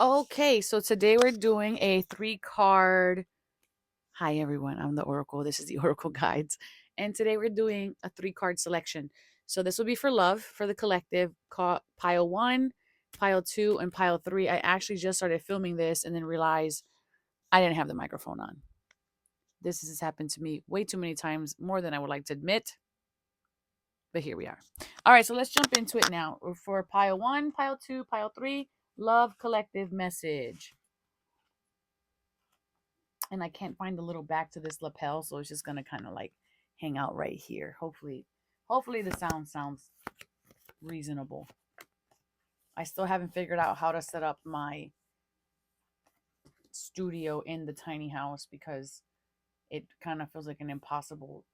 Okay, so today we're doing a three card. Hi, everyone. I'm the Oracle. This is the Oracle Guides. And today we're doing a three card selection. So this will be for love, for the collective, pile one, pile two, and pile three. I actually just started filming this and then realized I didn't have the microphone on. This has happened to me way too many times, more than I would like to admit. But here we are. All right, so let's jump into it now. For pile one, pile two, pile three, love collective message. And I can't find the little back to this lapel, so it's just gonna kind of like hang out right here. Hopefully the sound sounds reasonable. I still haven't figured out how to set up my studio in the tiny house because it kind of feels like an impossible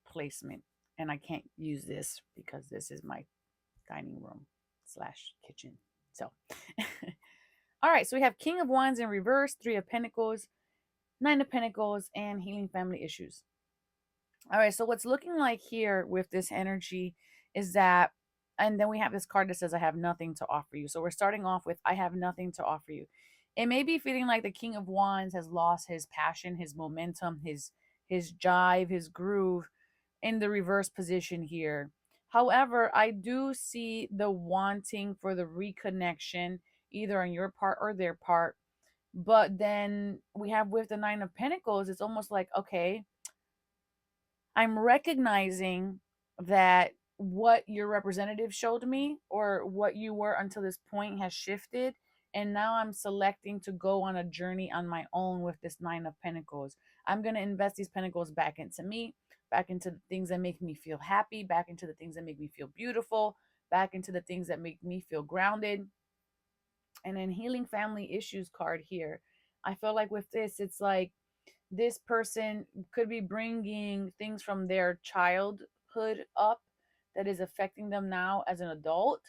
placement, and I can't use this because this is my dining room slash kitchen. So all right, so we have King of Wands in reverse, Three of Pentacles, Nine of Pentacles, and healing family issues. All right, so what's looking like here with this energy is that, and then we have this card that says, I have nothing to offer you. So we're starting off with, I have nothing to offer you. It may be feeling like the King of Wands has lost his passion, his momentum, his jive, his groove in the reverse position here. However, I do see the wanting for the reconnection, either on your part or their part. But then we have with the Nine of Pentacles, it's almost like, okay, I'm recognizing that what your representative showed me or what you were until this point has shifted. And now I'm selecting to go on a journey on my own with this Nine of Pentacles. I'm going to invest these pentacles back into me, back into the things that make me feel happy, back into the things that make me feel beautiful, back into the things that make me feel grounded. And then healing family issues card here. I feel like with this, it's like this person could be bringing things from their childhood up that is affecting them now as an adult,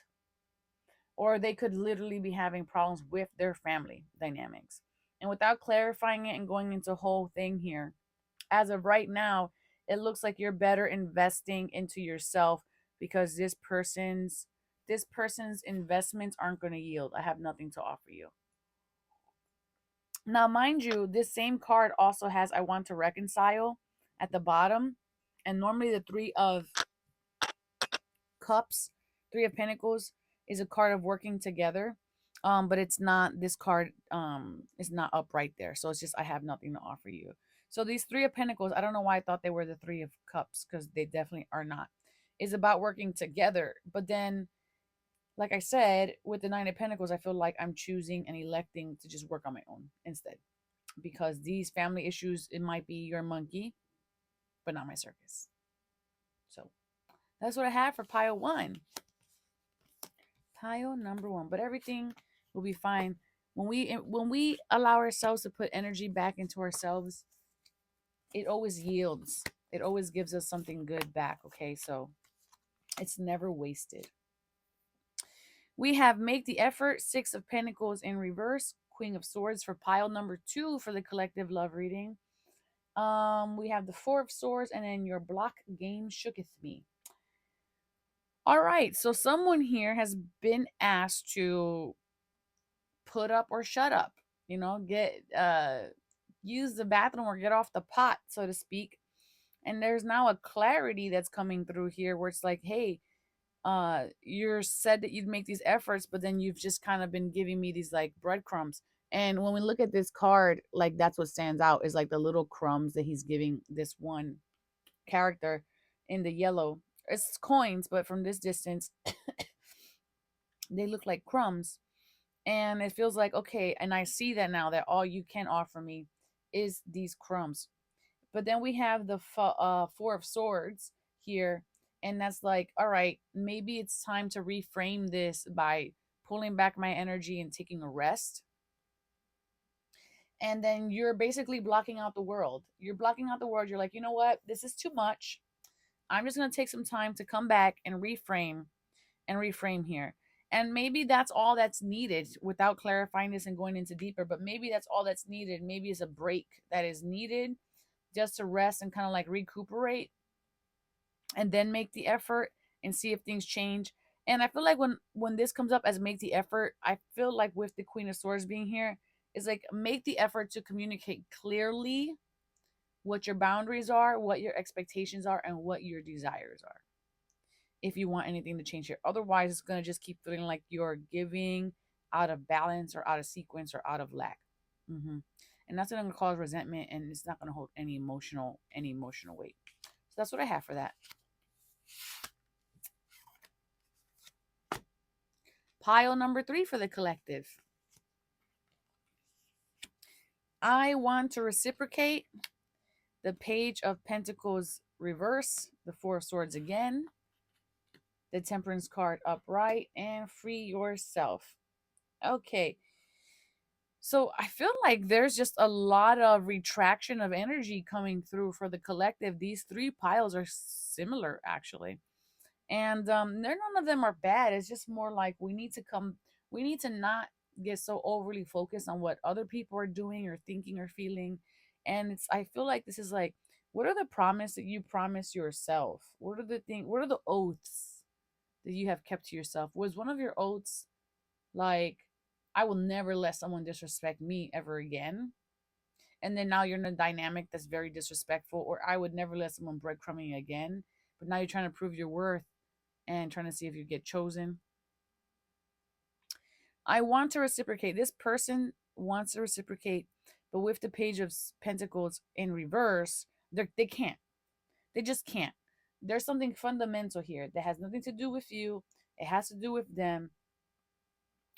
or they could literally be having problems with their family dynamics. And without clarifying it and going into a whole thing here, as of right now, it looks like you're better investing into yourself because this person's investments aren't going to yield. I have nothing to offer you. Now, mind you, this same card also has I want to reconcile at the bottom. And normally the Three of Cups, Three of Pentacles is a card of working together. But it's not, this card is not up right there. So it's just I have nothing to offer you. So these Three of Pentacles, I don't know why I thought they were the Three of Cups, because they definitely are not. Is about working together. But then, like I said, with the Nine of Pentacles, I feel like I'm choosing and electing to just work on my own instead, because these family issues, it might be your monkey, but not my circus. So that's what I have for pile one. Pile number one. But everything will be fine. When we allow ourselves to put energy back into ourselves, it always yields. It always gives us something good back. Okay, so it's never wasted. We have make the effort, Six of Pentacles in reverse, Queen of Swords for pile number two for the collective love reading. We have the Four of Swords, and then your block game shooketh me. All right, so someone here has been asked to put up or shut up. Get use the bathroom or get off the pot, so to speak. And there's now a clarity that's coming through here where it's like, hey, you're said that you'd make these efforts, but then you've just kind of been giving me these like breadcrumbs. And when we look at this card, like that's what stands out is like the little crumbs that he's giving this one character in the yellow. It's coins, but from this distance, they look like crumbs. And it feels like, okay, and I see that now, that all you can offer me is these crumbs. But then we have the Four of Swords here. And that's like, all right, maybe it's time to reframe this by pulling back my energy and taking a rest. And then you're basically blocking out the world. You're blocking out the world. You're like, you know what? This is too much. I'm just going to take some time to come back and reframe here. And maybe that's all that's needed without clarifying this and going into deeper. But maybe that's all that's needed. Maybe it's a break that is needed just to rest and kind of like recuperate and then make the effort and see if things change. And I feel like when this comes up as make the effort, I feel like with the Queen of Swords being here, it's like make the effort to communicate clearly what your boundaries are, what your expectations are, and what your desires are. If you want anything to change here, otherwise it's gonna just keep feeling like you're giving out of balance or out of sequence or out of lack. hmm And that's gonna cause resentment, and it's not gonna hold any emotional weight. So that's what I have for that. Pile number 3 for the collective. I want to reciprocate. The Page of Pentacles reverse, the Four of Swords again, the Temperance card upright, and free yourself. Okay. So I feel like there's just a lot of retraction of energy coming through for the collective. These 3 piles are similar, actually. And they're none of them are bad. It's just more like we need to not get so overly focused on what other people are doing or thinking or feeling. And I feel like this is like, what are the promise that you promise yourself? What are the oaths that you have kept to yourself? Was one of your oaths like, I will never let someone disrespect me ever again? And then now you're in a dynamic that's very disrespectful, or I would never let someone breadcrumb me again. But now you're trying to prove your worth and trying to see if you get chosen. I want to reciprocate. This person wants to reciprocate, but with the Page of Pentacles in reverse, they can't. They just can't. There's something fundamental here that has nothing to do with you. It has to do with them.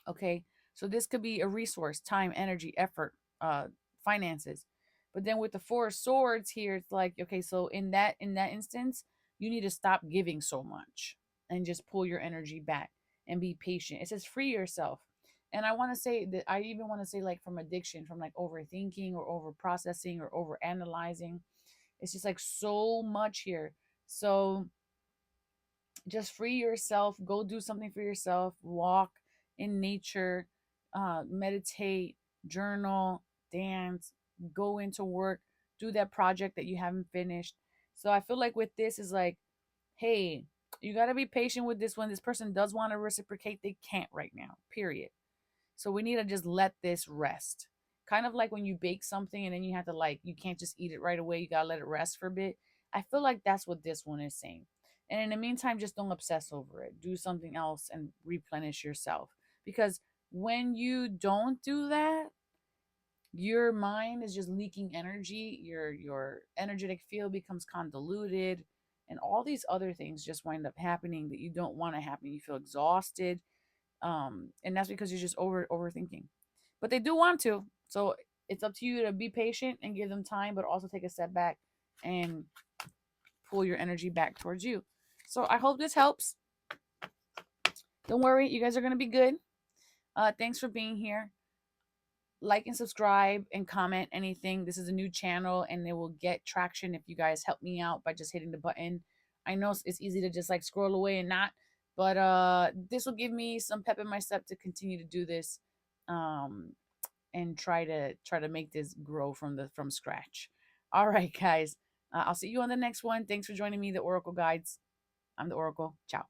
Okay. So this could be a resource, time, energy, effort, finances. But then with the Four of Swords here, it's like, okay, so in that instance, you need to stop giving so much and just pull your energy back and be patient. It says free yourself. And I want to say that I even want to say like from addiction, from like overthinking or over processing or over analyzing. It's just like so much here. So just free yourself, go do something for yourself, walk in nature, meditate, journal, dance, go into work, do that project that you haven't finished. So I feel like with this is like, hey, you got to be patient with this one. This person does want to reciprocate, they can't right now, period. So we need to just let this rest. Kind of like when you bake something and then you have to like, you can't just eat it right away. You got to let it rest for a bit. I feel like that's what this one is saying. And in the meantime, just don't obsess over it. Do something else and replenish yourself. Because when you don't do that, your mind is just leaking energy. Your energetic field becomes convoluted, and all these other things just wind up happening that you don't want to happen. You feel exhausted, and that's because you're just overthinking. But they do want to, so it's up to you to be patient and give them time, but also take a step back and pull your energy back towards you. So I hope this helps. Don't worry, you guys are gonna be good. Thanks for being here. Like and subscribe and comment anything. This is a new channel and it will get traction if you guys help me out by just hitting the button. I know it's easy to just like scroll away and not, but this will give me some pep in my step to continue to do this, um and try to make this grow from scratch. All right, guys. I'll see you on the next one. Thanks for joining me, the Oracle Guides. I'm the Oracle. Ciao.